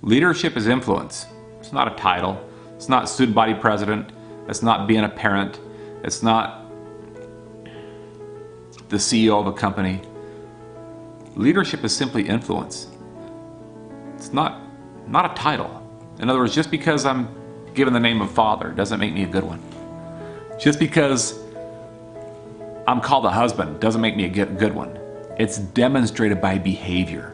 Leadership is influence. It's not a title. It's not student body president. It's not being a parent. It's not the CEO of a company. Leadership is simply influence. It's not a title. In other words, just because I'm given the name of father doesn't make me a good one. Just because I'm called a husband doesn't make me a good one. It's demonstrated by behavior.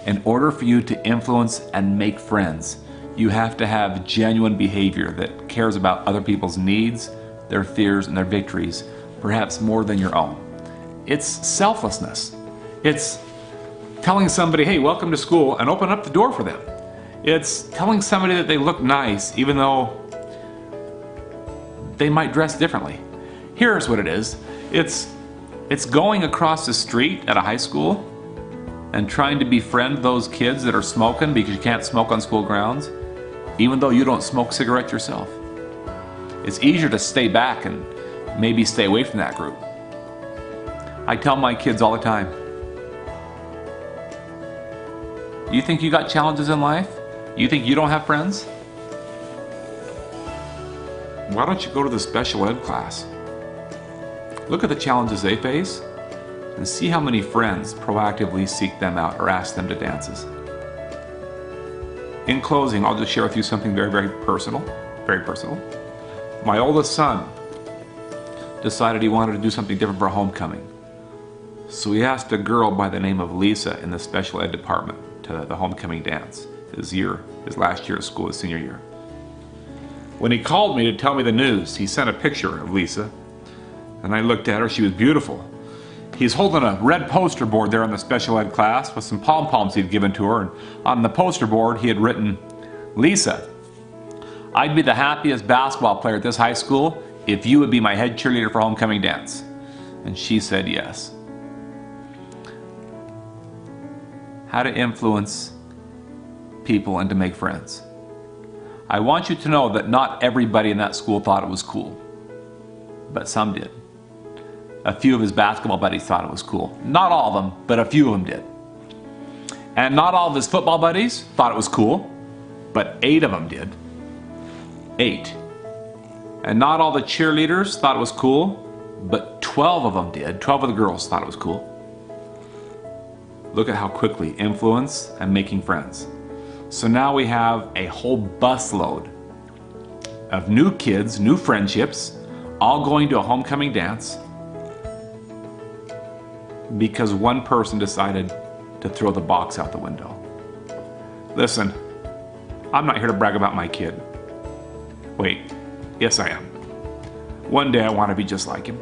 In order for you to influence and make friends, you have to have genuine behavior that cares about other people's needs, their fears, and their victories, perhaps more than your own. It's selflessness. It's telling somebody, hey, welcome to school, and open up the door for them. It's telling somebody that they look nice, even though they might dress differently. Here's what it is. It's going across the street at a high school and trying to befriend those kids that are smoking because you can't smoke on school grounds, even though you don't smoke cigarettes yourself. It's easier to stay back and maybe stay away from that group. I tell my kids all the time, you think you got challenges in life? You think you don't have friends? Why don't you go to the special ed class? Look at the challenges they face and see how many friends proactively seek them out or ask them to dances. In closing, I'll just share with you something very, very personal. Very personal. My oldest son decided he wanted to do something different for homecoming. So he asked a girl by the name of Lisa in the special ed department to the homecoming dance, his last year of school, his senior year. When he called me to tell me the news, he sent a picture of Lisa, and I looked at her. She was beautiful. He's holding a red poster board there in the special ed class with some pom-poms he'd given to her, and on the poster board he had written, Lisa, I'd be the happiest basketball player at this high school if you would be my head cheerleader for homecoming dance. And she said yes. How to influence people and to make friends. I want you to know that not everybody in that school thought it was cool, but some did. A few of his basketball buddies thought it was cool. Not all of them, but a few of them did. And not all of his football buddies thought it was cool, but 8 of them did. 8. And not all the cheerleaders thought it was cool, but 12 of them did. 12 of the girls thought it was cool. Look at how quickly influence and making friends. So now we have a whole busload of new kids, new friendships, all going to a homecoming dance because one person decided to throw the box out the window. Listen, I'm not here to brag about my kid. Wait, yes I am. One day I want to be just like him.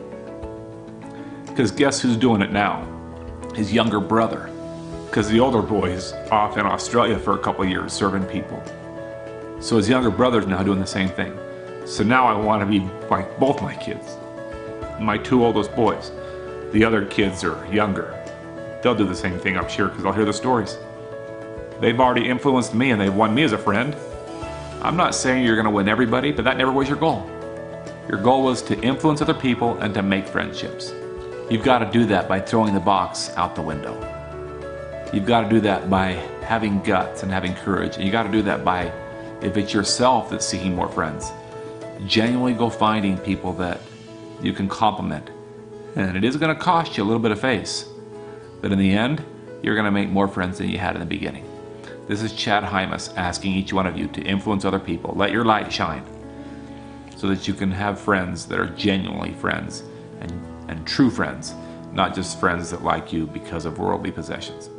Because guess who's doing it now? His younger brother. Because the older boy is off in Australia for a couple of years serving people. So his younger brother's now doing the same thing. So now I want to be like both my kids. My 2 oldest boys. The other kids are younger. They'll do the same thing, I'm sure, because I'll hear the stories. They've already influenced me and they've won me as a friend. I'm not saying you're going to win everybody, but that never was your goal. Your goal was to influence other people and to make friendships. You've got to do that by throwing the box out the window. You've got to do that by having guts and having courage. And you got to do that by, if it's yourself that's seeking more friends, genuinely go finding people that you can compliment. And it is going to cost you a little bit of face. But in the end, you're going to make more friends than you had in the beginning. This is Chad Hymas asking each one of you to influence other people. Let your light shine so that you can have friends that are genuinely friends and true friends, not just friends that like you because of worldly possessions.